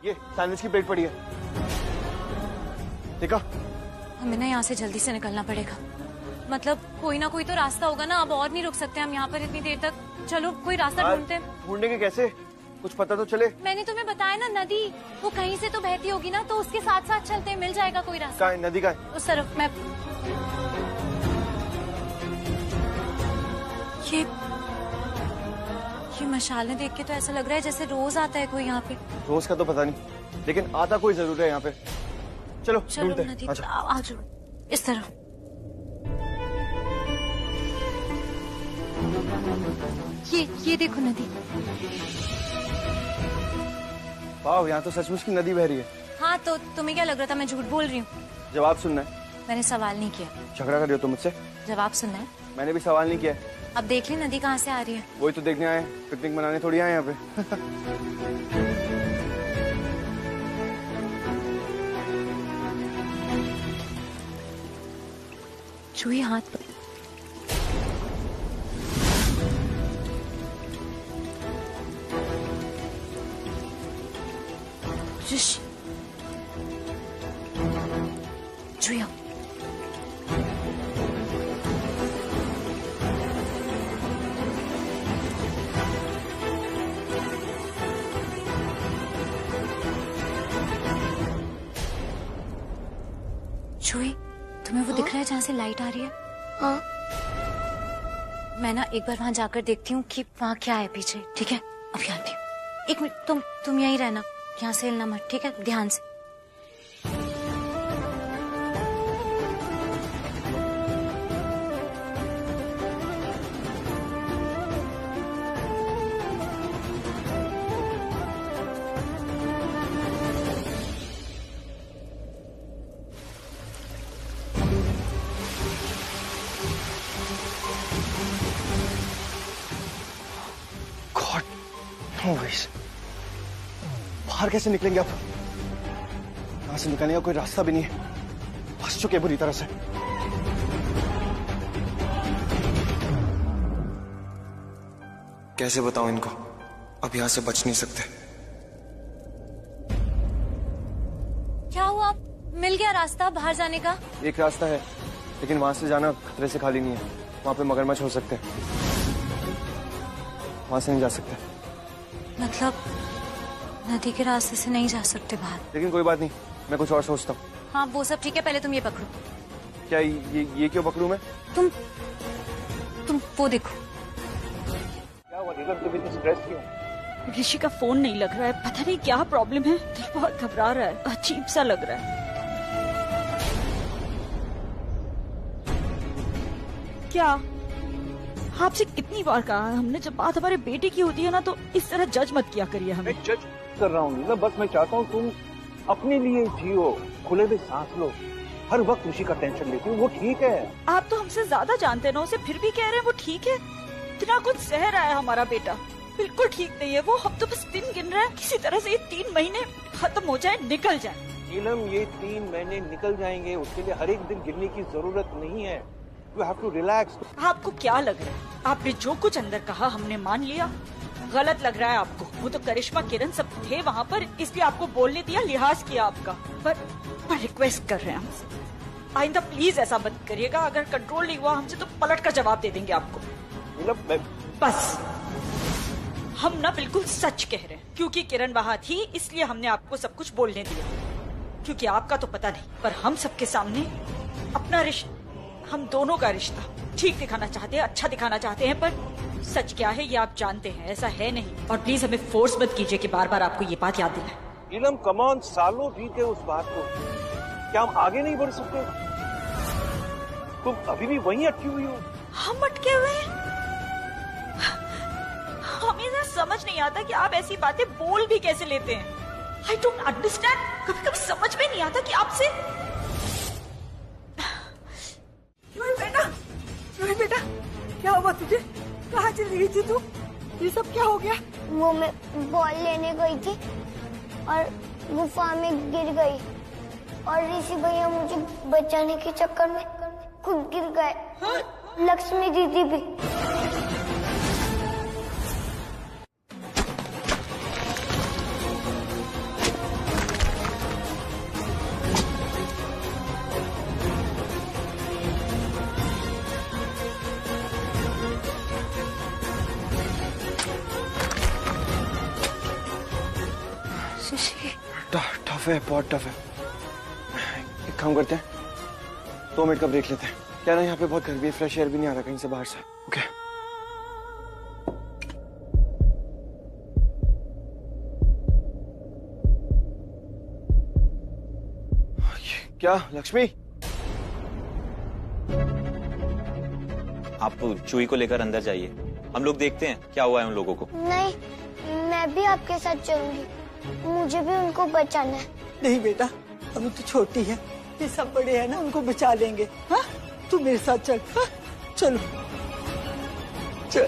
ये सैंडविच की प्लेट पड़ी है, देखा? हमें ना यहाँ से जल्दी से निकलना पड़ेगा। मतलब कोई ना कोई तो रास्ता होगा ना, अब और नहीं रुक सकते हम यहाँ पर इतनी देर तक। चलो कोई रास्ता ढूंढते हैं। ढूंढने के कैसे? कुछ पता तो चले। मैंने तुम्हें बताया ना, नदी वो कहीं से तो बहती होगी ना, तो उसके साथ साथ चलते हैं, मिल जाएगा कोई रास्ता। कहाँ है नदी? कहाँ है? उस तरफ। मैं ये मशालें देख के तो ऐसा लग रहा है जैसे रोज आता है कोई यहाँ पे। रोज का तो पता नहीं, लेकिन आता कोई जरूर है यहाँ पे। चलो चलो ढूंढते हैं। नदी अच्छा। आ जाओ इस तरफ। ये देखो नदी। वाह, यहाँ तो सचमुच की नदी बह रही है। हाँ तो तुम्हें क्या लग रहा था मैं झूठ बोल रही हूँ? जवाब सुनना है। मैंने सवाल नहीं किया। झगड़ा कर रही हो तुम मुझसे? जवाब सुनना है। मैंने भी सवाल नहीं किया है। अब देख ले नदी कहाँ से आ रही है। वही तो देखने आए, पिकनिक मनाने थोड़ी आए यहाँ पे। छुई हाथ पर। छुई छुई, तुम्हें वो दिख रहा है जहाँ से लाइट आ रही है? हाँ। मैं ना एक बार वहाँ जाकर देखती हूँ कि वहाँ क्या है पीछे। ठीक है, अभी आती हूँ। एक मिनट, तुम यहीं रहना, यहाँ से हिलना मत, ठीक है? ध्यान से। बाहर कैसे निकलेंगे अब? यहाँ से निकलने का कोई रास्ता भी नहीं है। फंस चुके बुरी तरह से। कैसे बताऊं इनको, अब यहाँ से बच नहीं सकते। क्या हुआ? मिल गया रास्ता बाहर जाने का? एक रास्ता है, लेकिन वहां से जाना खतरे से खाली नहीं है। वहां पे मगरमच्छ हो सकते हैं, वहां से नहीं जा सकते। मतलब नदी के रास्ते से नहीं जा सकते बाहर? लेकिन कोई बात नहीं, मैं कुछ और सोचता हूँ। हाँ वो सब ठीक है, पहले तुम ये पकड़ो। क्या ये क्यों पकड़ूं मैं? तुम वो देखो। क्या हुआ नीलम, तुम इतनी स्ट्रेस क्यों? ऋषि का फोन नहीं लग रहा है, पता नहीं क्या प्रॉब्लम है। दिल बहुत घबरा रहा है, अजीब सा लग रहा है। क्या आपसे कितनी बार कहा है हमने, जब बात हमारे बेटे की होती है ना तो इस तरह जज मत किया करिए हमें। मैं जज कर रहा हूँ, बस मैं चाहता हूँ तुम अपने लिए जियो, खुले में सांस लो। हर वक्त ऋषि का टेंशन लेती हूँ, वो ठीक है। आप तो हमसे ज्यादा जानते ना उसे, फिर भी कह रहे हैं वो ठीक है। इतना कुछ सह रहा है हमारा बेटा, बिल्कुल ठीक नहीं है वो। हम तो बस दिन गिन रहे हैं, किसी तरह से ये 3 महीने खत्म हो जाए, निकल जाए। नीलम, ये 3 महीने निकल जाएंगे, उसके लिए हर एक दिन गिनने की जरूरत नहीं है। You have to relax. आपको क्या लग रहा है? आपने जो कुछ अंदर कहा हमने मान लिया? गलत लग रहा है आपको? वो तो करिश्मा किरण सब थे वहाँ पर, इसलिए आपको बोलने दिया, लिहाज किया आपका। पर रिक्वेस्ट कर रहे हैं हमसे, आइंदा प्लीज ऐसा मत करिएगा। अगर कंट्रोल नहीं हुआ हमसे तो पलट कर जवाब दे देंगे आपको। नीलम, बस हम ना बिल्कुल सच कह रहे हैं, क्योंकि किरण वहाँ थी इसलिए हमने आपको सब कुछ बोलने दिया। क्योंकि आपका तो पता नहीं, पर हम सबके सामने अपना रिश्ता, हम दोनों का रिश्ता ठीक दिखाना चाहते हैं, अच्छा दिखाना चाहते हैं। पर सच क्या है ये आप जानते हैं, ऐसा है नहीं। और प्लीज हमें फोर्स मत कीजिए कि बार बार आपको ये बात याद दिलाए। नीलम, कम ऑन, सालों बीते उस बात को, क्या हम आगे नहीं बढ़ सकते? तुम अभी भी वहीं अटकी हुई हो। हम अटके हुए हैं? हमें ना समझ नहीं आता कि आप ऐसी बातें बोल भी कैसे लेते हैं। I don't understand. कभी कभी समझ में नहीं आता कि आपसे। बेटा क्या हुआ तुझे? कहाँ चली गई थी तू? ये सब क्या हो गया? वो मैं बॉल लेने गई थी और गुफा में गिर गई और ऋषि भैया मुझे बचाने के चक्कर में खुद गिर गए। हाँ? लक्ष्मी दीदी भी। है, बहुत टफ है। एक काम करते हैं, 2 मिनट का ब्रेक लेते हैं। क्या ना, यहाँ पे बहुत गर्मी है, फ्रेश एयर भी नहीं आ रहा कहीं से बाहर से। ओके क्या लक्ष्मी? आप चूही को लेकर अंदर जाइए, हम लोग देखते हैं क्या हुआ है उन लोगों को। नहीं, मैं भी आपके साथ चलूंगी, मुझे भी उनको बचाना है। नहीं बेटा, अभी तो छोटी है, ये सब बड़े हैं ना, उनको बचा लेंगे। हाँ, तू मेरे साथ चल। हाँ? चलो चल।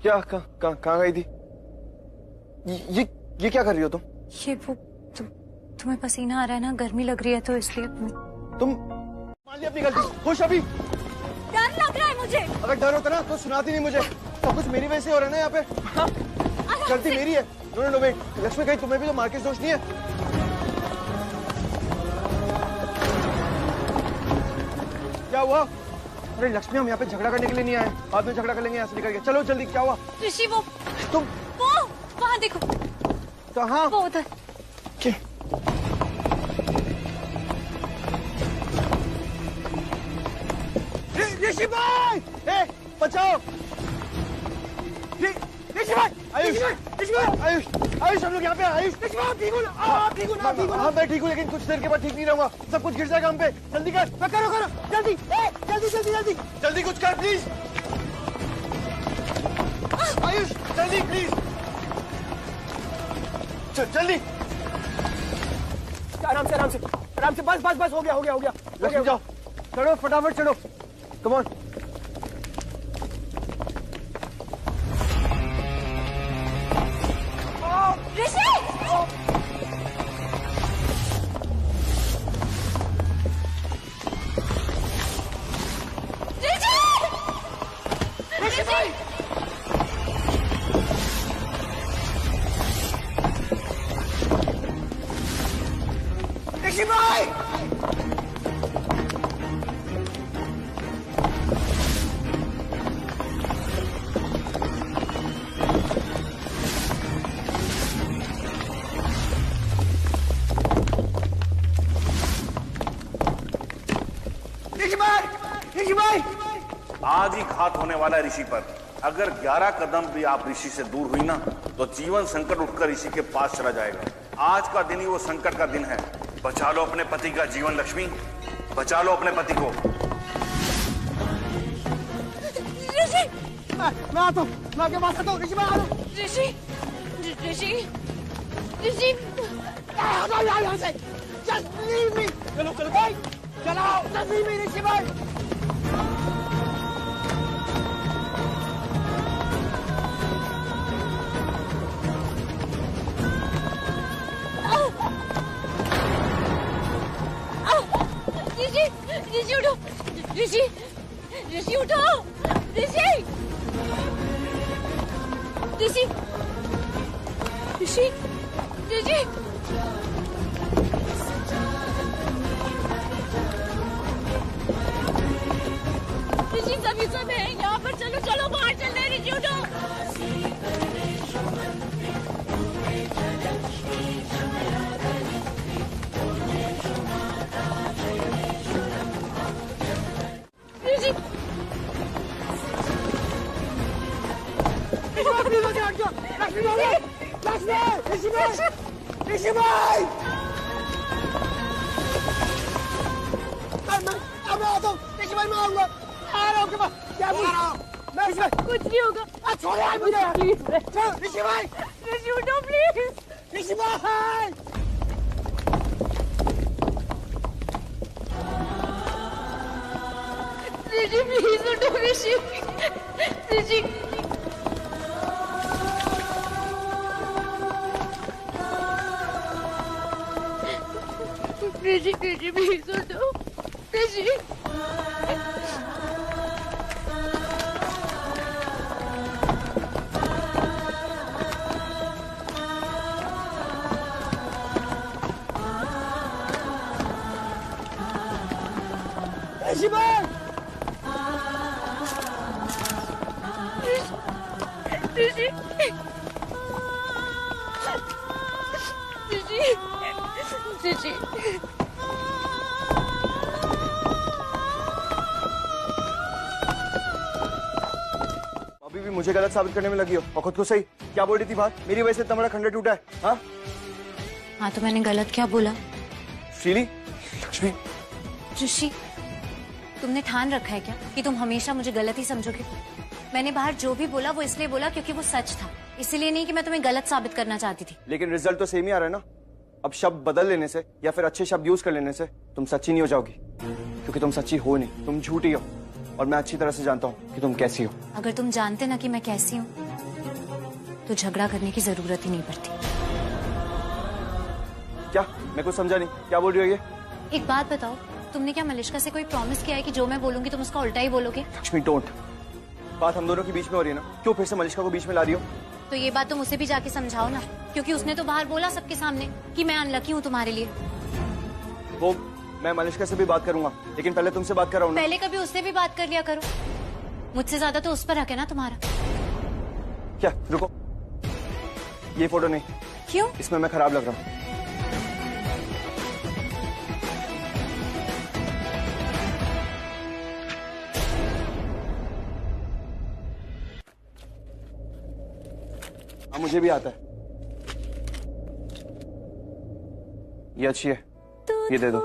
क्या कहाँ गई थी? ये क्या कर रही हो तुम? ये वो तुम्हें पसीना आ रहा है ना, गर्मी लग रही है तो इसलिए। तुम मान ली अपनी गलती। खुश अभी? डर लग रहा है मुझे। अगर डर होता ना तो सुनाती नहीं मुझे। सब कुछ मेरी वजह से हो रहा है ना यहाँ पे। हाँ? गलती मेरी है। नो वेट, लक्ष्मी कहीं तुम्हें भी तो मार्केट दोष नहीं है? क्या हुआ? अरे लक्ष्मी, हम यहाँ पे झगड़ा करने के लिए नहीं आए, बाद में झगड़ा कर लेंगे यहाँ से निकल के। चलो जल्दी, क्या हुआ? ऋषि वो तुम वहाँ देखो। कहाँ? वो उधर। क्या? ऋषि भाई, बचाओ! ऋषि भाई, आयुष, आयुष, हम लोग यहाँ पे। आयुष, ठीक हूँ ना? हाँ मैं ठीक हूँ, लेकिन कुछ देर के बाद ठीक नहीं रहूंगा। सब कुछ गिर जाएगा हम पे। जल्दी कर, करो, जल्दी कुछ कर प्लीज। आयुष जल्दी प्लीज, जल्दी। आराम से, बस, हो गया। लक्ष्मी जाओ, चढ़ो फटाफट, चढ़ो, कम ऑन। ऋषि भाई, आज ही घात होने वाला है ऋषि पर। अगर 11 कदम भी आप ऋषि से दूर हुई ना तो जीवन संकट उठकर ऋषि के पास चला जाएगा। आज का दिन ही वो संकट का दिन है। बचा लो अपने पति का जीवन लक्ष्मी, बचा लो अपने पति को। ऋषि, मैं आता हूँ, मैं आपके पास आता हूँ। ऋषि भाई, ऋषि, यहाँ से just leave me। चलो भाई, चलाओ, just leave me, ऋषि भाई। ऋषि उठो, ऋषि उठो, ऋषि। ऋषि सभी सब है यहाँ पर। चलो बाहर चल रहे। ऋषि उठो। ऋषि भाई, मैं आता हूँ। ऋषि भाई, मैं आऊंगा, आ रहा हूँ आपके पास। क्या ऋषि भाई, कुछ नहीं होगा। छोड़ो यार मुझे, प्लीज। ऋषि भाई, ऋषि उठो प्लीज। ऋषि भाई, ऋषि प्लीज उठो। ऋषि, प्लीज उठो। ऋषि, ऋषि भाई, भी मुझे गलत साबित करने में लगी हो और खुद को सही। क्या बोल रही थी बात? मेरी वजह से इतना बड़ा खंडर टूटा है। हाँ हाँ, तो मैंने गलत क्या बोला? श्रीली, लक्ष्मी, ऋषि, तुमने ठान रखा है क्या कि तुम हमेशा मुझे गलत ही समझोगे? मैंने बाहर जो भी बोला वो इसलिए बोला क्योंकि वो सच था, इसलिए नहीं कि मैं तुम्हें गलत साबित करना चाहती थी। लेकिन रिजल्ट तो सेम ही आ रहा है ना। अब शब्द बदल लेने से या फिर अच्छे शब्द यूज कर लेने से तुम सच्ची नहीं हो जाओगी, क्योंकि तुम सच्ची हो नहीं, तुम झूठी हो। और मैं अच्छी तरह से जानता हूँ कि तुम कैसी हो। अगर तुम जानते ना कि मैं कैसी हूँ तो झगड़ा करने की जरूरत ही नहीं पड़ती। क्या? मैं कुछ समझा नहीं, क्या बोल रही हो ये? एक बात बताओ, तुमने क्या मलिष्का से कोई प्रॉमिस किया है कि जो मैं बोलूंगी तुम उसका उल्टा ही बोलोगे? लक्ष्मी डोंट। बात हम दोनों के बीच में हो रही है ना, क्यों फिर से मलिष्का को बीच में ला रही हो? तो ये बात तुम उसे भी जाके समझाओ ना, क्योंकि उसने तो बाहर बोला सबके सामने कि मैं अनलकी हूँ तुम्हारे लिए। वो मैं मलिष्का से भी बात करूंगा, लेकिन पहले तुमसे बात कर रहा हूँ ना। पहले कभी उससे भी बात कर लिया करो, मुझसे ज्यादा तो उस पर हक है ना तुम्हारा। क्या? रुको, ये फोटो नहीं। क्यों? इसमें मैं खराब लग रहा हूँ। मुझे भी आता है। ये अच्छी है, ये दे दो।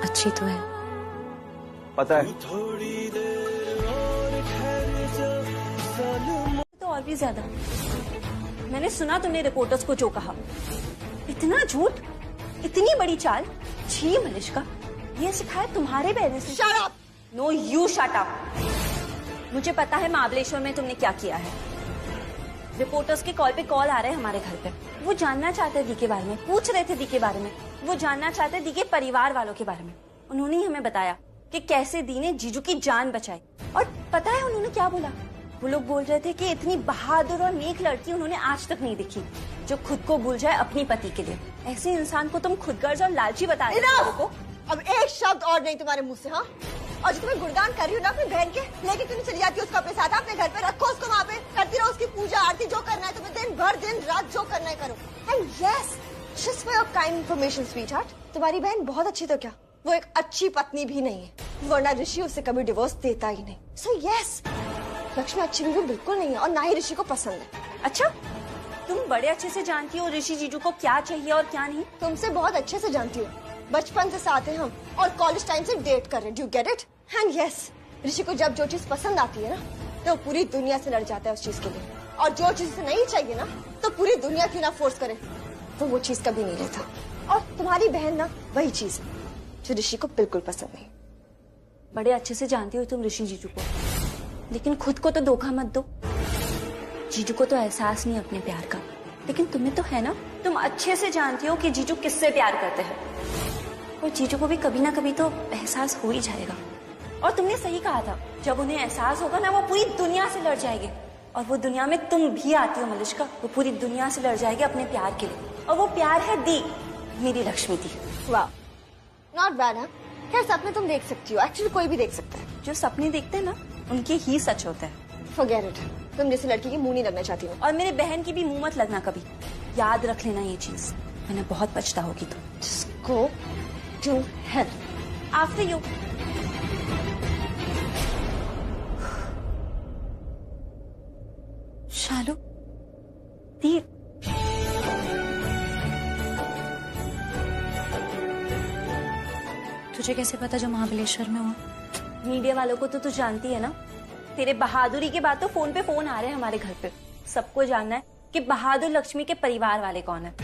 अच्छी तो है, पता है। तो और भी ज्यादा। मैंने सुना तुमने रिपोर्टर्स को जो कहा, इतना झूठ, इतनी बड़ी चाल। छी मलिष्का, ये शिकायत तुम्हारे पेरेंट्स से। Shut up! No you shut up. मुझे पता है महाबलेश्वर में तुमने क्या किया है। रिपोर्टर्स के कॉल पे कॉल आ रहे हैं हमारे घर पे। वो जानना चाहते दी के बारे में, पूछ रहे थे दी के बारे में। वो जानना चाहते दी के परिवार वालों के बारे में। उन्होंने ही हमें बताया कि कैसे दी ने जीजू की जान बचाई। और पता है उन्होंने क्या बोला? वो लोग बोल रहे थे कि इतनी बहादुर और नेक लड़की उन्होंने आज तक नहीं देखी जो खुद को भूल जाए अपनी पति के लिए। ऐसे इंसान को तुम खुदगर्ज और लालची बता रहे हो। अब एक शब्द और नहीं तुम्हारे मुंह से। हाँ, और जो तुम्हें गुणगान कर रही हो ना अपनी बहन के, लेके तुम चली जाती हो उसको अपने साथ, अपने घर पे रखो उसको, वहाँ पे करती रहो उसकी पूजा आरती, जो करना है तुम्हें दिन भर दिन रात जो करना है करो। And yes, just for your kind information sweetheart, तुम्हारी बहन बहुत अच्छी तो क्या, वो एक अच्छी पत्नी भी नहीं है, वरना ऋषि उसे कभी डिवोर्स देता ही नहीं। सो यस, लक्ष्मी अच्छी बीवी बिल्कुल नहीं है और ना ही ऋषि को पसंद है। अच्छा, तुम बड़े अच्छे से जानती हो ऋषि जीजू को क्या चाहिए और क्या नहीं। तुमसे बहुत अच्छे से जानती हूँ, बचपन से साथ हैं हम और कॉलेज टाइम से डेट कर रहे हैं। Do you get it? And yes, Rishi को जब जो चीज पसंद आती है ना तो पूरी दुनिया से लड़ जाता है उस चीज के लिए, और जो चीज उसे नहीं चाहिए ना तो पूरी दुनिया क्यों ना फोर्स करे वो चीज कभी नहीं लेता। और तुम्हारी बहन ना वही चीज है जो ऋषि को बिल्कुल पसंद नहीं। बड़े अच्छे से जानती हो तुम ऋषि जीजू को, लेकिन खुद को तो धोखा मत दो। जीजू को तो एहसास नहीं अपने प्यार का, लेकिन तुम्हें तो है ना। तुम अच्छे से जानती हो कि जीजू किससे प्यार करते हैं, और जीजू को भी कभी ना कभी तो एहसास हो ही जाएगा। और तुमने सही कहा था, जब उन्हें एहसास होगा ना वो पूरी दुनिया से लड़ जाएंगे। और वो दुनिया में तुम भी आती हो मलिष्का, वो पूरी दुनिया से लड़ जाएगी अपने प्यार के लिए, और वो प्यार है दी, मेरी लक्ष्मी दी। वाह, नॉट बैड है। खैर सपने तुम देख सकती हो, एक्चुअली कोई भी देख सकता है। जो सपने देखते हैं ना उनके ही सच होते हैं। फॉरगेट इट, तुम जैसी लड़की की मुंह नहीं लगना चाहती हूँ। और मेरे बहन की भी मुंह मत लगना कभी, याद रख लेना ये चीज, मैंने बहुत पछता होगी तुम। Just go to hell. After you. शालू, दी, तुझे कैसे पता जो महाबलेश्वर में हुआ? मीडिया वालों को तो तू जानती है ना। तेरे बहादुरी के बाद तो फोन पे फोन आ रहे हैं हमारे घर पे। सबको जानना है कि बहादुर लक्ष्मी के परिवार वाले कौन है।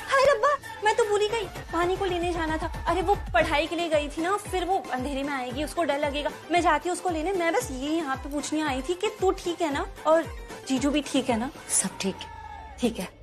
हाय रब्बा, मैं तो भूल ही गई, पानी को लेने जाना था। अरे वो पढ़ाई के लिए गई थी ना, फिर वो अंधेरे में आएगी, उसको डर लगेगा। मैं जाती हूँ उसको लेने। मैं बस ये यहाँ पे पूछने आई थी कि तू ठीक है ना, और जीजू भी ठीक है ना? सब ठीक है। ठीक है।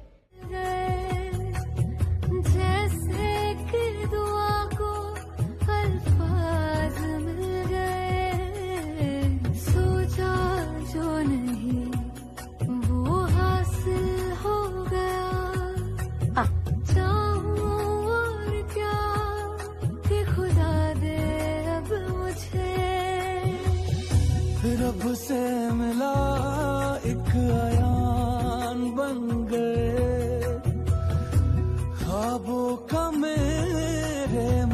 रब से मिला एक अयान बन गए, ख्वाबों का मेरे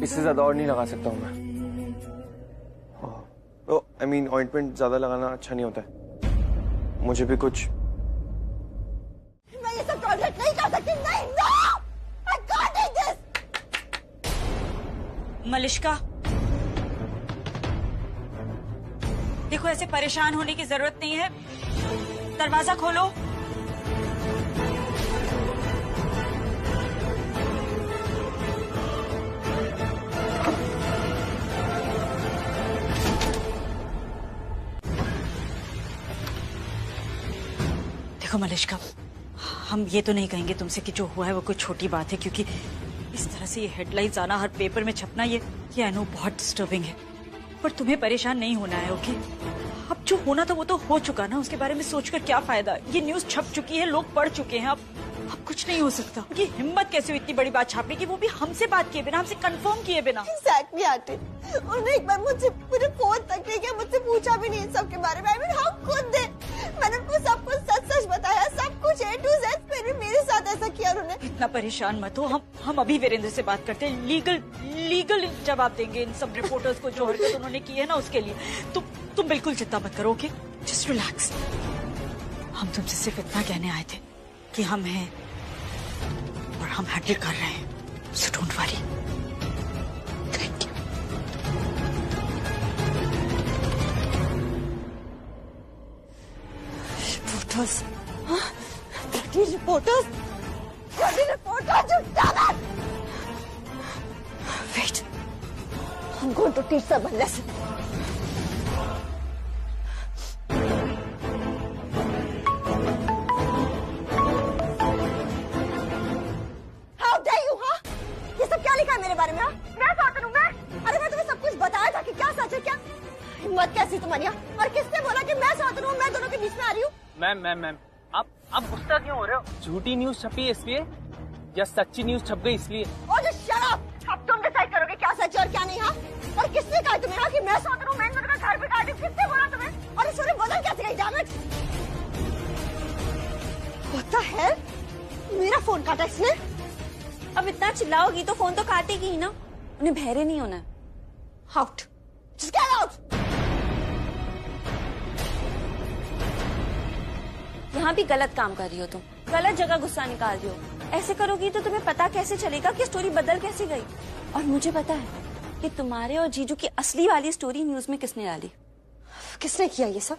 इससे ज्यादा और नहीं लगा सकता हूँ मैं। आई मीन ऑइंटमेंट ज्यादा लगाना अच्छा नहीं होता है। मुझे भी कुछ। मैं ये सब टॉलरेट नहीं कर सकती। नहीं, no, I can't do this. Malishka, देखो ऐसे परेशान होने की जरूरत नहीं है। दरवाजा खोलो। देखो मलिश्का, हम ये तो नहीं कहेंगे तुमसे कि जो हुआ है वो कोई छोटी बात है, क्योंकि इस तरह से ये हेडलाइंस आना, हर पेपर में छपना, ये आई नो बहुत डिस्टर्बिंग है। पर तुम्हें परेशान नहीं होना है, ओके? अब जो होना था वो तो हो चुका ना, उसके बारे में सोचकर क्या फायदा? ये न्यूज छप चुकी है, लोग पढ़ चुके हैं। अब कुछ नहीं हो सकता। उनकी हिम्मत कैसे हुई इतनी बड़ी बात छापने की, वो भी हमसे बात किए बिना, हमसे कंफर्म किए बिना। एग्जैक्टली आंटी, उन्होंने एक बार मुझसे मुझे फोन तक नहीं किया, मुझसे पूछा भी नहीं इन सब के बारे में। I mean how could they? मैंने उनको सब कुछ सच सच बताया, सब कुछ A to Z, फिर भी मेरे साथ ऐसा किया उन्होंने। इतना परेशान मत हो, हम अभी वीरेंद्र से बात करते हैं। लीगल जवाब देंगे इन सब रिपोर्टर्स को जो हरकत उन्होंने की है ना उसके लिए। तुम बिल्कुल चिंता मत करो, ओके? Just relax. हम तुमसे सिर्फ इतना कहने आए थे कि हम हैं और हम हैंडल कर रहे हैं, so don't worry. Thank you. Reporters, reporters, wait, I'm going to teach them a lesson. How dare you, हाँ? ये सब क्या लिखा है मेरे बारे में, हाँ? मैं सौतन हूँ, मैं? अरे मैं तुम्हें सब कुछ बताया था कि क्या सच है, क्या हिम्मत कैसी तुम्हारी, हाँ? और किसने बोला कि मैं सौतन हूँ, मैं दोनों के बीच में आ रही हूँ? मैम आप गुस्सा क्यों हो रहे हो? झूठी न्यूज छपी है इसलिए या सच्ची न्यूज छप गई इसलिए? और जो शराब, अब तुम डिसाइड करोगे क्या सच है और क्या नहीं, हाँ? और किसने कहा तुम्हें, हाँ, कि मैं सौतन हूँ, मैंने तुम्हें घर बिगाड़ दी? किसने बोला तुम्हें? और इस वजह बदल कैसे गई? Damn it! What the hell? मेरा फोन काटा इसने? अब इतना चिल्लाओगी तो फोन तो काटेगी ही ना। उन्हें बहरे नहीं होना है। Out! Just get out! यहाँ भी गलत काम कर रही हो तुम, गलत जगह गुस्सा निकाल रही हो। ऐसे करोगी तो तुम्हें पता कैसे चलेगा कि स्टोरी बदल कैसे गई? और मुझे पता है कि तुम्हारे और जीजू की असली वाली स्टोरी न्यूज में किसने डाली। किसने किया ये सब?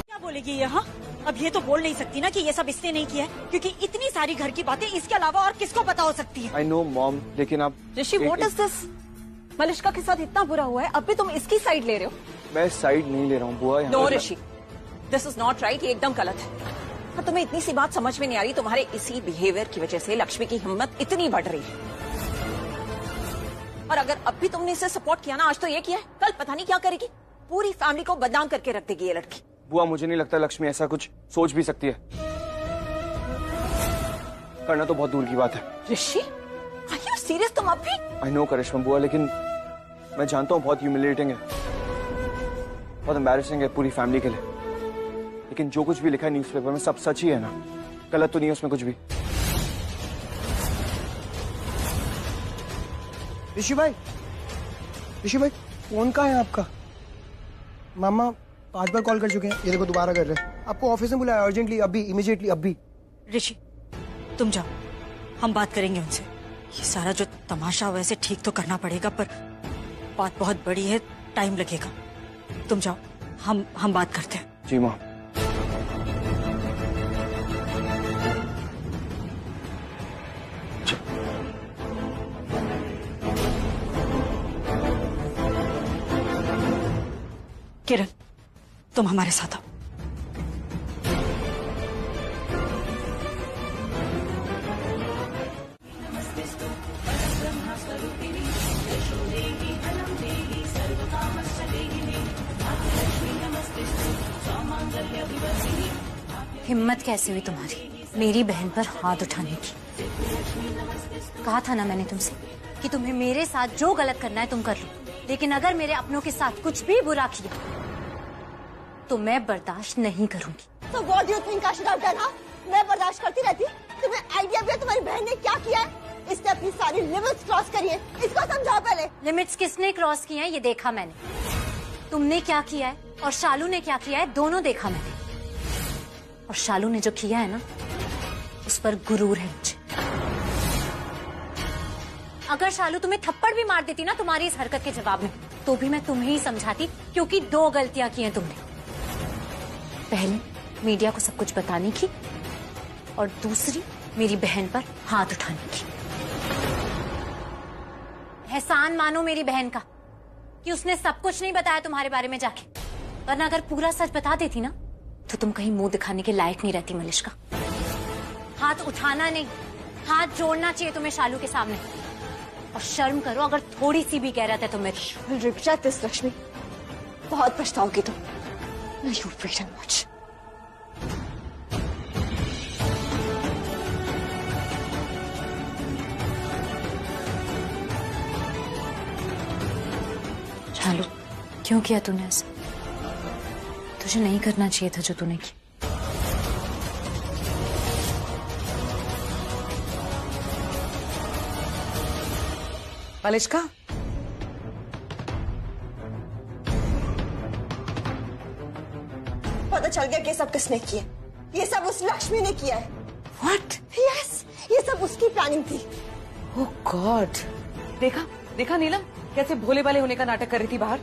क्या बोलेगी ये, हाँ? अब ये तो बोल नहीं सकती ना कि ये सब इसने नहीं किया है, क्योंकि इतनी सारी घर की बातें इसके अलावा और किसको पता हो सकती है? आई नो मॉम, लेकिन आप ऋषि, व्हाट इज दिस? मलिश्का के साथ इतना बुरा हुआ है, अब भी तुम इसकी साइड ले रहे हो? मैं साइड नहीं ले रहा हूँ बुआ। No Rishi, this is not right. ये एकदम गलत है। और तुम्हें इतनी सी बात समझ में नहीं आ रही, तुम्हारे इसी बिहेवियर की वजह से लक्ष्मी की हिम्मत इतनी बढ़ रही है। और अगर अब भी तुमने इसे सपोर्ट किया ना, आज तो ये किया है, कल पता नहीं क्या करेगी। पूरी फैमिली को बदनाम करके रख देगी ये लड़की। बुआ मुझे नहीं लगता लक्ष्मी ऐसा कुछ सोच भी सकती है। करना तो बहुत दूर की बात है। ऋषि, आर यू सीरियस? तुम अब भी? आई नो करिश्मा बुआ, लेकिन मैं जानता हूँ बहुत ह्यूमिलेटिंग है, बहुत एम्बैरेसिंग है पूरी फैमिली के लिए। लेकिन जो कुछ भी लिखा है न्यूज़पेपर में सब सच ही है ना, गलत तो नहीं है उसमें कुछ भी। ऋषि भाई, फोन कहाँ है आपका? मामा 5 बार कॉल कर चुके हैं, ये देखो दोबारा कर रहे हैं। आपको ऑफिस में बुलाया अर्जेंटली, अभी, इमीडिएटली अभी। ऋषि तुम जाओ, हम बात करेंगे उनसे। ये सारा जो तमाशा वैसे ठीक तो करना पड़ेगा, पर बात बहुत बड़ी है, टाइम लगेगा। तुम जाओ, हम बात करते हैं। जी माँ। किरण, तुम हमारे साथ आओ। हिम्मत कैसे हुई तुम्हारी मेरी बहन पर हाथ उठाने की? कहा था ना मैंने तुमसे कि तुम्हें मेरे साथ जो गलत करना है तुम कर लो, लेकिन अगर मेरे अपनों के साथ कुछ भी बुरा किया तो मैं बर्दाश्त नहीं करूंगी। So what do you think I should have done, huh? मैं बर्दाश्त करती रहती। तुम्हें आइडिया भी है तुम्हारी बहन ने क्या किया है? इसने अपनी सारी लिमिट्स क्रॉस करी है, इसको समझाओ पहले। लिमिट्स किसने क्रॉस किया है ये देखा मैंने। तुमने क्या किया है और शालू ने क्या किया है दोनों देखा मैंने। और शालू ने जो किया है ना उस पर गुरूर है मुझे। अगर शालू तुम्हें थप्पड़ भी मार देती ना तुम्हारी इस हरकत के जवाब में तो भी मैं तुम्हें ही समझाती, क्योंकि 2 गलतियां की हैं तुमने। पहले मीडिया को सब कुछ बताने की और दूसरी मेरी बहन पर हाथ उठाने की। एहसान मानो मेरी बहन का कि उसने सब कुछ नहीं बताया तुम्हारे बारे में जाके, वरना अगर पूरा सच बता देती ना तो तुम कहीं मुंह दिखाने के लायक नहीं रहती मलिश्का। हाथ उठाना नहीं, हाथ जोड़ना चाहिए तुम्हें शालू के सामने। और शर्म करो अगर थोड़ी सी भी गैरत है तुम्हें। रिचा दिस लक्ष्मी, बहुत पछताओगी तुम। You wait and watch. शालू क्यों किया तूने ऐसा? तुझे नहीं करना चाहिए था जो तूने किया। मलिश्का, पता चल गया कि सब किसने किया। ये सब उस लक्ष्मी ने किया है। What? Yes, ये सब उसकी प्लानिंग थी। Oh God! देखा नीलम कैसे भोले भाले होने का नाटक कर रही थी बाहर।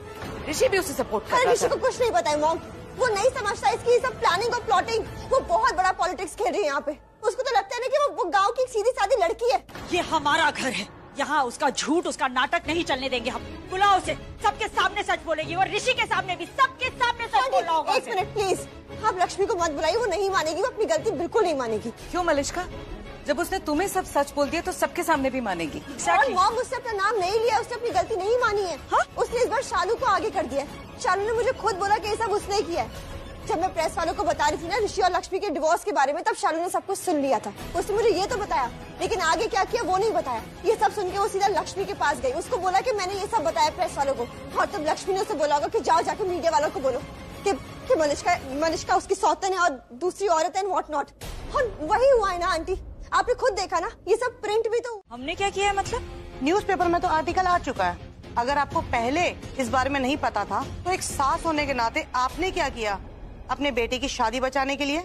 ऋषि भी उसे सपोर्ट कर रहा था। ऋषि को कुछ नहीं पता है मॉम, वो नहीं समझता इसकी सब प्लानिंग और प्लॉटिंग। वो बहुत बड़ा पॉलिटिक्स खेल रही है यहाँ पे। उसको तो लगता है ना कि वो गांव की एक सीधी सादी लड़की है। ये हमारा घर है, यहाँ उसका झूठ उसका नाटक नहीं चलने देंगे हम। बुलाओ उसे, सबके सामने सच बोलेगी और ऋषि के सामने भी सबके सामने सच बोलना होगा। एक मिनट प्लीज, आप लक्ष्मी को मत बुलाइए, वो नहीं मानेगी, वो अपनी गलती बिल्कुल नहीं मानेगी। क्यों मलिश्का? जब उसने तुम्हें सब सच बोल दिया तो सबके सामने भी मानेगी। और मॉम उसने अपना नाम नहीं लिया, उसने अपनी गलती नहीं मानी है। हाँ? उसने इस बार शालू को आगे कर दिया। शालू ने मुझे खुद बोला कि ये सब उसने किया है। जब मैं प्रेस वालों को बता रही थी ना ऋषि और लक्ष्मी के डिवोर्स के बारे में, तब शालू ने सब कुछ सुन लिया था। उसने मुझे ये तो बताया, लेकिन आगे क्या किया वो नहीं बताया। ये सब सुन के वो सीधा लक्ष्मी के पास गई, उसको बोला कि मैंने ये सब बताया प्रेस वालों को। और तब लक्ष्मी ने उसे बोला होगा कि जाओ जाके मीडिया वालों को बोलो कि मलिश्का उसकी सौतन है और दूसरी औरत है, व्हाट नॉट। और वही हुआ है ना आंटी, आपने खुद देखा ना, ये सब प्रिंट भी तो हमने क्या किया है। मतलब न्यूज़पेपर में तो आर्टिकल आ चुका है। अगर आपको पहले इस बारे में नहीं पता था तो एक सास होने के नाते आपने क्या किया अपने बेटे की शादी बचाने के लिए?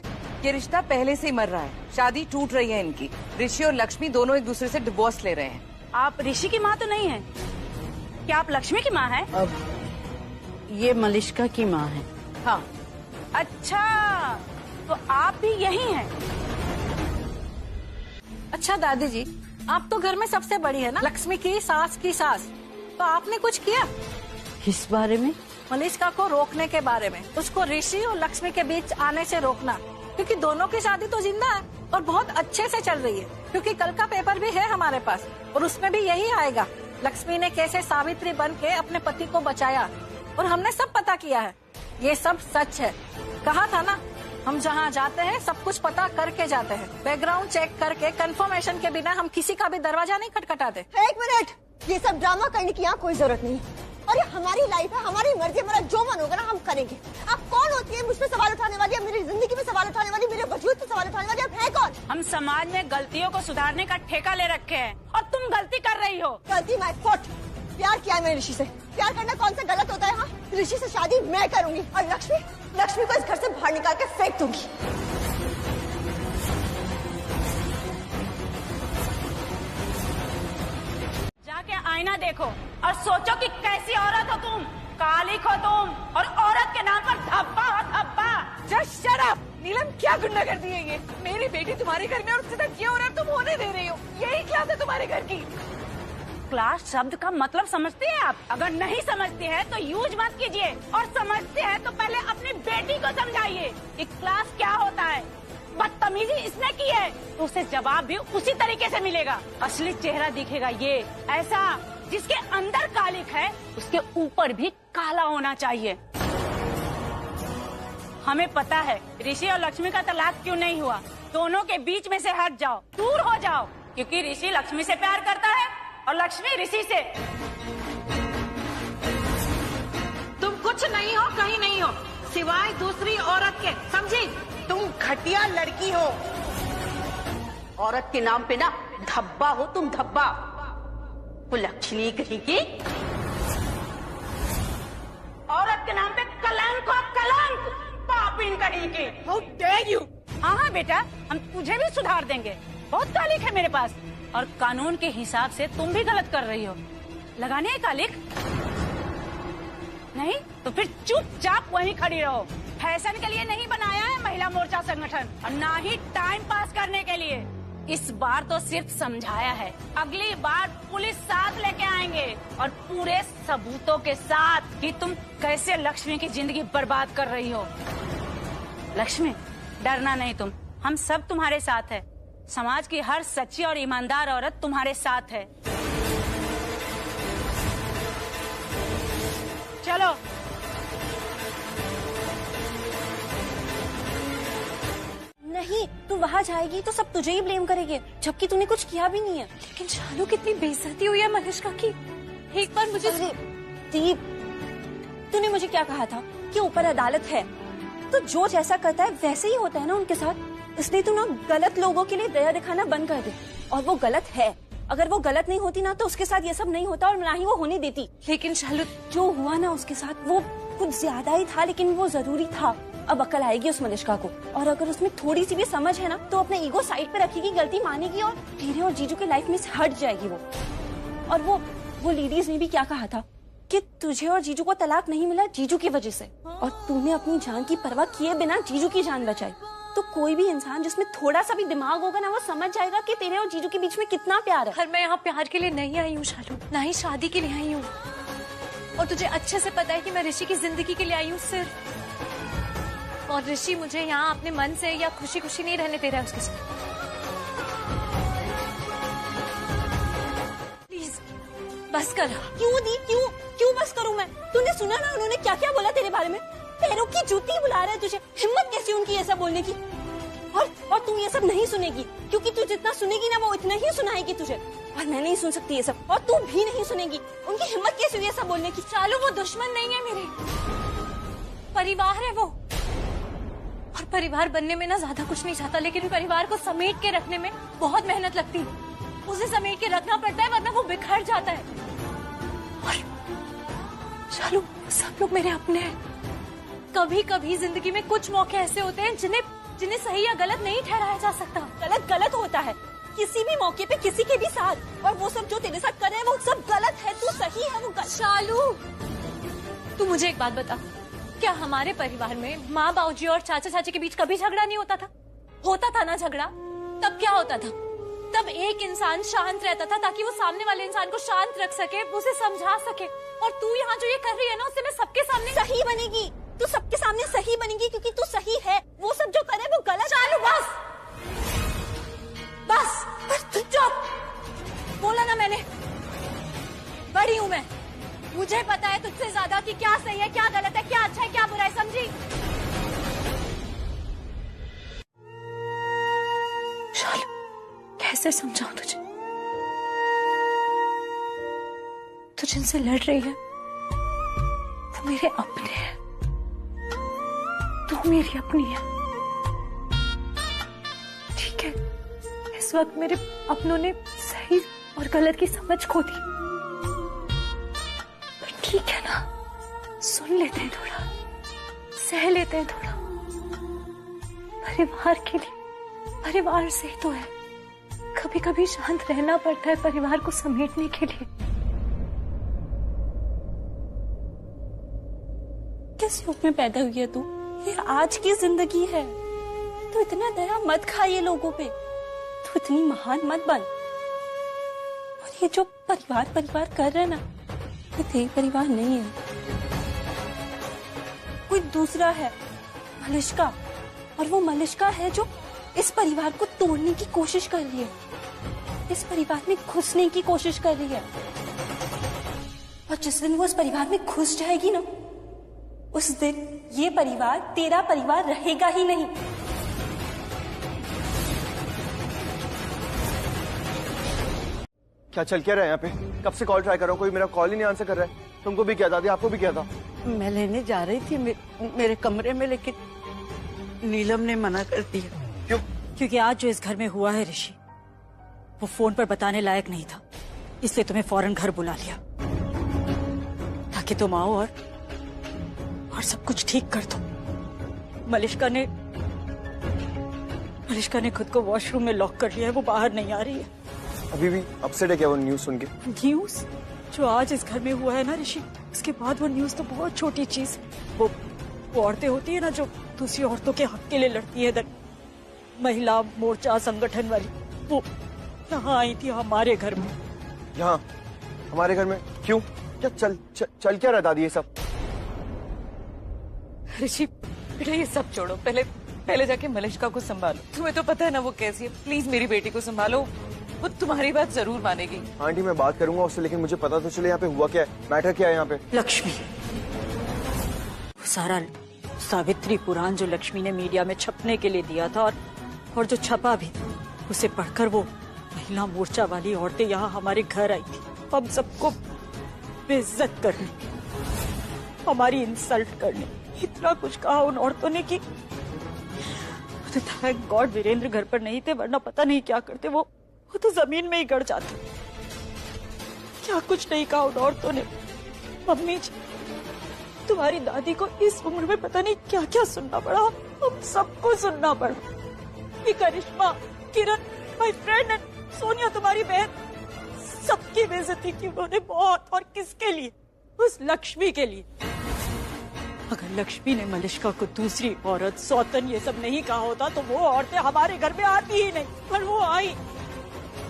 ये रिश्ता पहले से ही मर रहा है, शादी टूट रही है इनकी। ऋषि और लक्ष्मी दोनों एक दूसरे से डिवोर्स ले रहे हैं। आप ऋषि की माँ तो नहीं है? क्या आप लक्ष्मी की माँ है? अब ये मलिश्का की माँ है। हाँ। अच्छा, तो आप भी यही हैं। अच्छा दादी जी, आप तो घर में सबसे बड़ी है ना, लक्ष्मी की सास की सास। तो आपने कुछ किया किस बारे में? मलिश्का को रोकने के बारे में, उसको ऋषि और लक्ष्मी के बीच आने से रोकना, क्योंकि दोनों की शादी तो जिंदा है और बहुत अच्छे से चल रही है। क्योंकि कल का पेपर भी है हमारे पास और उसमें भी यही आएगा, लक्ष्मी ने कैसे सावित्री बन के अपने पति को बचाया। और हमने सब पता किया है, ये सब सच है। कहा था ना, हम जहाँ जाते हैं सब कुछ पता करके जाते हैं, बैकग्राउंड चेक करके, कंफर्मेशन के बिना हम किसी का भी दरवाजा नहीं खटखटाते। एक मिनट, ये सब ड्रामा करने की यहाँ कोई जरूरत नहीं। और ये हमारी लाइफ है, हमारी मर्जी, हमारा जो मन होगा ना हम करेंगे। आप कौन होती है मुझ पे सवाल उठाने वाली, मेरी जिंदगी में सवाल उठाने वाली, मेरे वजूद पे सवाल उठाने वाली? आप है कौन? हम समाज में गलतियों को सुधारने का ठेका ले रखे हैं और तुम गलती कर रही हो। गलती माय फॉल्ट। प्यार किया है मैंने ऋषि से। प्यार करना कौन सा गलत होता है? हाँ, ऋषि से शादी मैं करूंगी और लक्ष्मी को इस घर से बाहर निकाल के फेंक दूंगी। जाके आईना देखो और सोचो कि कैसी औरत हो तुम। कालिक हो तुम और औरत के नाम पर धब्बा हो धब्बा। Just shut up. नीलम, क्या गुंडागर्दी है ये? मेरी बेटी तुम्हारे घर में और उसके साथ ये हो रहा है, तुम होने दे रही हो। यही क्लास है तुम्हारे घर की। क्लास शब्द का मतलब समझती है आप? अगर नहीं समझती है तो यूज मत कीजिए, और समझते हैं तो पहले अपनी बेटी को समझाइए कि क्लास क्या होता है। बदतमीजी इसने की है तो उसे जवाब भी उसी तरीके से मिलेगा। असली चेहरा दिखेगा ये ऐसा, जिसके अंदर कालिक है उसके ऊपर भी काला होना चाहिए। हमें पता है ऋषि और लक्ष्मी का तलाक क्यों नहीं हुआ। दोनों के बीच में से हट जाओ, दूर हो जाओ, क्योंकि ऋषि लक्ष्मी से प्यार करता है और लक्ष्मी ऋषि से। तुम कुछ नहीं हो, कहीं नहीं हो, सिवाय दूसरी औरत के, समझी? तुम घटिया लड़की हो। औरत के नाम पे ना धब्बा हो तुम, धब्बा। कुलक्षणी कहीं की, औरत के नाम पे कलंक हो, कलंक, पापीन कहीं की। How dare you! हाँ बेटा, हम तुझे भी सुधार देंगे, बहुत कालिक है मेरे पास। और कानून के हिसाब से तुम भी गलत कर रही हो। लगाने है कालिक? नहीं तो फिर चुपचाप वहीं खड़ी रहो। फैशन के लिए नहीं बनाया है महिला मोर्चा संगठन, और ना ही टाइम पास करने के लिए। इस बार तो सिर्फ समझाया है, अगली बार पुलिस साथ लेके आएंगे और पूरे सबूतों के साथ कि तुम कैसे लक्ष्मी की जिंदगी बर्बाद कर रही हो। लक्ष्मी, डरना नहीं तुम, हम सब तुम्हारे साथ है। समाज की हर सच्ची और ईमानदार औरत तुम्हारे साथ है। चलो। नहीं, तू वहाँ जाएगी तो सब तुझे ही ब्लेम करेंगे, जबकि तूने कुछ किया भी नहीं है। लेकिन शालू, कितनी बेइज्जती हुई है मलिष्का की। एक बार मुझे दीप, तूने मुझे क्या कहा था कि ऊपर अदालत है, तो जो जैसा करता है वैसे ही होता है ना उनके साथ। इसलिए तू ना गलत लोगों के लिए दया दिखाना बंद कर दे। और वो गलत है, अगर वो गलत नहीं होती ना तो उसके साथ ये सब नहीं होता और ना ही वो होने देती। लेकिन शालू, जो हुआ ना उसके साथ वो कुछ ज्यादा ही था, लेकिन वो जरूरी था। अब अकल आएगी उस मलिष्का को, और अगर उसमें थोड़ी सी भी समझ है ना तो अपने ईगो साइड पे रखेगी, गलती मानेगी और तेरे और जीजू के लाइफ में से हट जाएगी वो। और वो लेडीज ने भी क्या कहा था कि तुझे और जीजू को तलाक नहीं मिला जीजू की वजह से, और तूने अपनी जान की परवाह किए बिना जीजू की जान बचाई। तो कोई भी इंसान जिसमें थोड़ा सा भी दिमाग होगा ना, वो समझ जाएगा कि तेरे और जीजू के बीच में कितना प्यार है। और मैं यहाँ प्यार के लिए नहीं आई हूँ शालू, ना ही शादी के लिए आई हूँ। और तुझे अच्छे से पता है कि मैं ऋषि की जिंदगी के लिए आई हूँ सिर्फ। और ऋषि मुझे यहाँ अपने मन से या खुशी खुशी नहीं रहने दे रहा है उसके साथ। प्लीज बस कर। क्यों दी, क्यों बस करूं मैं? तूने सुना ना उन्होंने क्या क्या बोला तेरे बारे में? पैरों की जूती बुला रहा है तुझे। हिम्मत कैसी उनकी ये सब बोलने की? और तू ये सब नहीं सुनेगी, क्योंकि तू जितना सुनेगी ना वो इतना ही सुनाएगी तुझे। और मैं नहीं सुन सकती ये सब, और तू भी नहीं सुनेगी। उनकी हिम्मत कैसी हुई ये सब बोलने की? चालू, वो दुश्मन नहीं है मेरे, परिवार है वो। और परिवार बनने में ना ज्यादा कुछ नहीं चाहता, लेकिन परिवार को समेट के रखने में बहुत मेहनत लगती है। उसे समेट के रखना पड़ता है, वरना वो बिखर जाता है। और चालू, सब लोग मेरे अपने हैं। कभी कभी जिंदगी में कुछ मौके ऐसे होते हैं जिन्हें सही या गलत नहीं ठहराया जा सकता। गलत होता है किसी भी मौके पे किसी के भी साथ, और वो सब जो तेरे साथ कर रहे हैं वो सब गलत है। तू सही है, वो गलत। शालू, तू मुझे एक बात बता, क्या हमारे परिवार में माँ बाबूजी और चाचा चाची के बीच कभी झगड़ा नहीं होता था? होता था ना झगड़ा। तब क्या होता था? तब एक इंसान शांत रहता था ताकि वो सामने वाले इंसान को शांत रख सके, उसे समझा सके। और तू यहाँ जो ये कर रही है ना, उससे मैं सबके सामने सही बनेगी। तू सबके सामने सही बनेगी क्योंकि तू सही है। वो सब जो करे वो गलत। चालू, बस तू चुप। बोला ना मैंने, बड़ी हूँ मैं, मुझे पता है तुझसे ज्यादा कि क्या सही है, क्या गलत है, क्या अच्छा है, क्या बुरा है, समझी? शालू, कैसे समझाऊं तुझे? तू जिनसे लड़ रही है वो मेरे अपने हैं, तू मेरी अपनी है। ठीक है, इस वक्त मेरे अपनों ने सही और गलत की समझ खो दी। ठीक है ना, सुन लेते हैं थोड़ा, सह लेते हैं थोड़ा। परिवार के लिए, परिवार से तो है, कभी कभी शांत रहना पड़ता है परिवार को समेटने के लिए। किस युग में पैदा हुई है तू? ये आज की जिंदगी है। तू इतना दया मत खा ये लोगों पे, तू इतनी महान मत बन। और ये जो परिवार कर रहे हैं ना, ये तेरे परिवार नहीं है, कोई दूसरा है, मलिष्का। और वो मलिष्का है जो इस परिवार को तोड़ने की कोशिश कर रही है, इस परिवार में घुसने की कोशिश कर रही है। और जिस दिन वो इस परिवार में घुस जाएगी ना, उस दिन ये परिवार तेरा परिवार रहेगा ही नहीं। क्या चल क्या रहा है यहाँ पे? कब से कॉल ट्राई कर रहा हूँ, कोई मेरा कॉल ही नहीं आंसर कर रहा है। तुमको भी क्या दादी, आपको भी क्या था? मैं लेने जा रही थी मेरे कमरे में, लेकिन नीलम ने मना कर दिया। क्यों? क्योंकि आज जो इस घर में हुआ है ऋषि, वो फोन पर बताने लायक नहीं था, इसलिए तुम्हें फौरन घर बुला लिया ताकि तुम आओ और सब कुछ ठीक कर दो। मलिष्का ने खुद को वॉशरूम में लॉक कर लिया है, वो बाहर नहीं आ रही है। अभी भी अपसेट है क्या वो न्यूज़ सुन के? न्यूज़ जो आज इस घर में हुआ है ना ऋषि, उसके बाद वो न्यूज़ तो बहुत छोटी चीज। वो औरतें होती है ना जो दूसरी औरतों के हक के लिए लड़ती है, महिला मोर्चा संगठन वाली, वो यहाँ आई थी हमारे घर में। यहाँ हमारे घर में क्यों? क्या चल क्या रहा दादी ये सब? ऋषि बेटा ये सब छोड़ो, पहले जाके मलिष्का को संभालो। तुम्हें तो पता है ना वो कैसी है। प्लीज मेरी बेटी को संभालो, वो तुम्हारी बात जरूर मानेगी। आंटी मैं बात करूंगा उससे, लेकिन मुझे पता तो चले यहाँ पे हुआ क्या है, मैटर क्या है यहाँ पे। लक्ष्मी, सारा सावित्री पुराण जो लक्ष्मी ने मीडिया में छपने के लिए दिया था और जो छपा भी, उसे पढ़कर वो महिला मोर्चा वाली औरतें यहाँ हमारे घर आई थी, हम सबको बेइज्जत करने, हमारी इंसल्ट करने, इतना कुछ कहा उन औरतों ने कि थैंक गॉड वीरेंद्र घर पर नहीं थे, वरना पता नहीं क्या करते। वो तो जमीन में ही गड़ जाते। क्या कुछ नहीं कहा उन औरतों ने। मम्मी जी, तुम्हारी दादी को इस उम्र में पता नहीं क्या क्या सुनना पड़ा, हम सबको सुनना पड़ा। ये करिश्मा, किरण, माय फ्रेंड एंड सोनिया तुम्हारी बहन, सबकी बेइज्जती की उन्होंने बहुत। और किसके लिए? उस लक्ष्मी के लिए। अगर लक्ष्मी ने मलिष्का को दूसरी औरत, सौतन ये सब नहीं कहा होता तो वो औरतें हमारे घर में आती ही नहीं, पर वो आई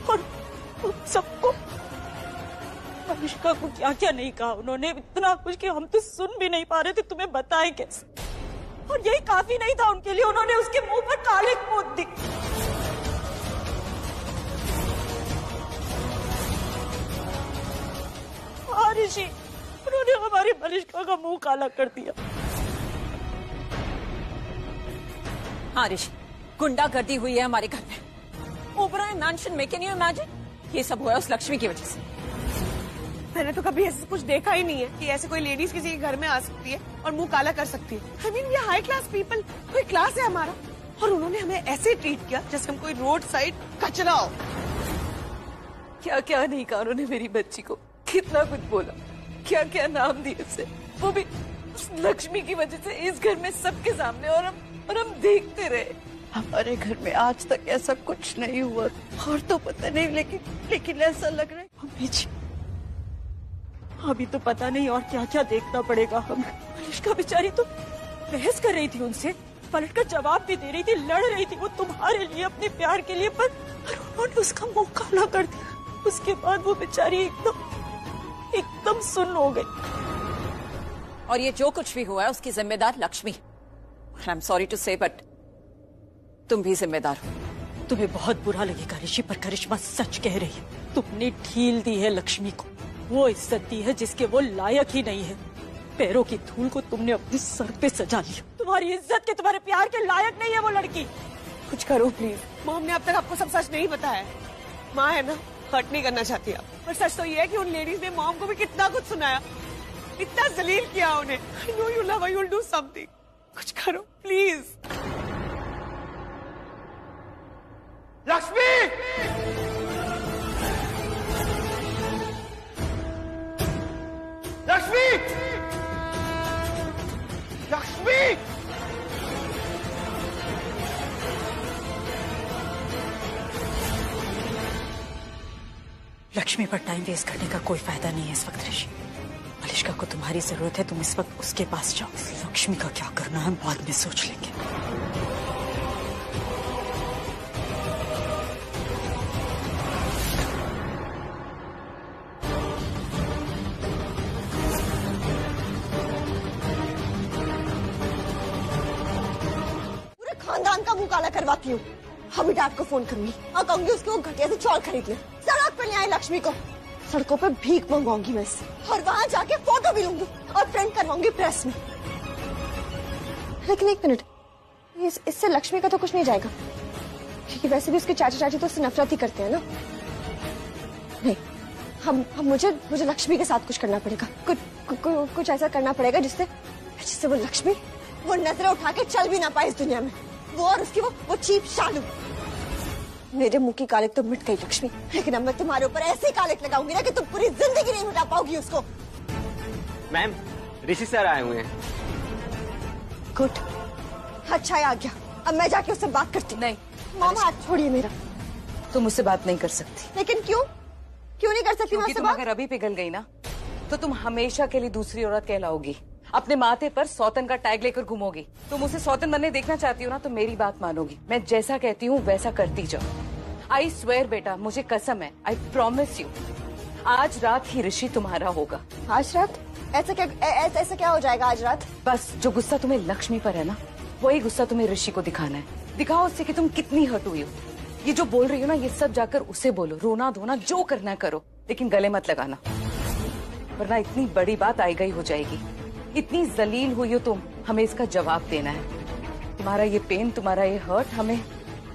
और सबको, मलिष्का को क्या क्या नहीं कहा उन्होंने, इतना कुछ कि हम तो सुन भी नहीं पा रहे थे, तुम्हें बताएं कैसे। और यही काफी नहीं था उनके लिए, उन्होंने उसके मुंह पर कालिक पोत दी। हाँ ऋषि, उन्होंने हमारी मलिष्का का मुंह काला कर दिया। हाँ ऋषि, गुंडागर्दी हुई है हमारे घर में, ओबराय मैंशन में। Can you imagine? ये सब हुआ उस लक्ष्मी की वजह से। मैंने तो कभी ऐसा कुछ देखा ही नहीं है कि ऐसे कोई लेडीज किसी के घर में आ सकती है और मुंह काला कर सकती है। I mean we are high class people, कोई क्लास है हमारा, और उन्होंने हमें ऐसे ट्रीट किया जैसे हम कोई रोड साइड कचरा हो। क्या क्या नहीं कहा उन्होंने मेरी बच्ची को, कितना कुछ बोला, क्या क्या नाम दिए उसे, वो भी उस लक्ष्मी की वजह से इस घर में सबके सामने। और हम देखते रहे। हमारे घर में आज तक ऐसा कुछ नहीं हुआ, और तो पता नहीं, लेकिन ऐसा लग रहा है। मम्मी जी, अभी तो पता नहीं और क्या क्या देखना पड़ेगा हमें। मलिष्का बेचारी तो बहस कर रही थी उनसे, पलटकर जवाब भी दे रही थी, लड़ रही थी वो तुम्हारे लिए, अपने प्यार के लिए, पर उन्होंने उसका मुंह काला कर दिया। उसके बाद वो बेचारी एकदम सुन्न हो गई। और ये जो कुछ भी हुआ है उसकी जिम्मेदार Lakshmi. I am sorry to say, but तुम भी जिम्मेदार हो। तुम्हें बहुत बुरा लगेगा ऋषि, पर करिश्मा सच कह रही है। तुमने ढील दी है लक्ष्मी को, वो इज्जत दी है जिसके वो लायक ही नहीं है। पैरों की धूल को तुमने अपने सर पे सजा लिया। तुम्हारी इज्जत के, तुम्हारे प्यार के लायक नहीं है वो लड़की। कुछ करो प्लीज। मॉम ने अब तक आपको सब सच नहीं बताया है। माँ है ना, हर्ट नहीं करना चाहती आप, पर सच तो ये है कि उन लेडीज ने मॉम को भी कितना कुछ सुनाया, इतना जलील किया उन्हें। I know you love her, you'll do something। कुछ करो प्लीज। लक्ष्मी! लक्ष्मी! लक्ष्मी! लक्ष्मी पर टाइम वेस्ट करने का कोई फायदा नहीं है इस वक्त ऋषि। मलिष्का को तुम्हारी जरूरत है, तुम इस वक्त उसके पास जाओ। लक्ष्मी का क्या करना है बाद में सोच लेंगे। पूरे खानदान का मुंह काला करवाती हूँ। अभी डैड को फोन करूंगी और कहूंगी उसके वो घटिया से चौल खरीद ले। सड़क पर ले आए लक्ष्मी को, सड़कों पर भीख मंगवाऊंगी मैं इससे, और वहां जाके फोटो भी लूंगी और प्रिंट करवाऊंगी प्रेस में। लेकिन एक मिनट, इससे लक्ष्मी का तो कुछ नहीं जाएगा, क्योंकि वैसे भी उसके चाचा चाची तो उससे नफरत ही करते हैं ना। नहीं, मुझे लक्ष्मी के साथ कुछ करना पड़ेगा। कुछ ऐसा करना पड़ेगा जिससे वो लक्ष्मी वो नजरें उठा के चल भी ना पाए इस दुनिया में, वो और उसकी वो चीप शालू। मेरे मुंह की कालिक तो मिट गई लक्ष्मी, लेकिन अब मैं तुम्हारे ऊपर ऐसी कालिक लगाऊंगी ना कि तुम पूरी जिंदगी नहीं मिटा पाओगी उसको। मैम, ऋषि सर आए हुए हैं। गुड, अच्छा आ गया। अब मैं जाके उससे बात करती। नहीं मामा, हाथ छोड़िए मेरा। तुम मुझसे बात नहीं कर सकती। लेकिन क्यों क्यों नहीं कर सकती? क्योंकि तुम अगर अभी पिघल गई ना तो तुम हमेशा के लिए दूसरी औरत कहलाओगी। अपने माथे पर सौतन का टैग लेकर घूमोगी। तुम उसे सौतन बनने देखना चाहती हो ना तो मेरी बात मानोगी। मैं जैसा कहती हूँ वैसा करती जाओ। आई स्वेयर बेटा, मुझे कसम है, आई प्रॉमिस यू, आज रात ही ऋषि तुम्हारा होगा। आज रात? ऐसा क्या हो जाएगा आज रात? बस जो गुस्सा तुम्हें लक्ष्मी पर है ना, वही गुस्सा तुम्हें ऋषि को दिखाना है। दिखाओ उससे कि तुम कितनी हर्ट हुई हो। ये जो बोल रही हो ना, ये सब जाकर उसे बोलो। रोना धोना जो करना है करो, लेकिन गले मत लगाना, वरना इतनी बड़ी बात आई गई हो जाएगी। इतनी जलील हुई हो तुम, हमें इसका जवाब देना है। तुम्हारा ये पेन, तुम्हारा ये हर्ट हमें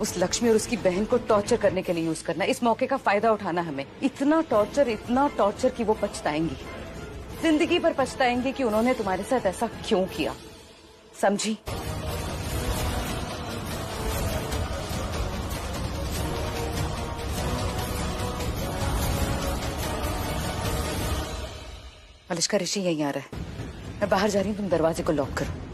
उस लक्ष्मी और उसकी बहन को टॉर्चर करने के लिए यूज करना है। इस मौके का फायदा उठाना हमें। इतना टॉर्चर कि वो पछताएंगी, जिंदगी भर पछताएंगी कि उन्होंने तुम्हारे साथ ऐसा क्यों किया। समझी? मलिष्का, ऋषि यहीं आ रहा है। मैं बाहर जा रही हूँ, तुम दरवाजे को लॉक करो।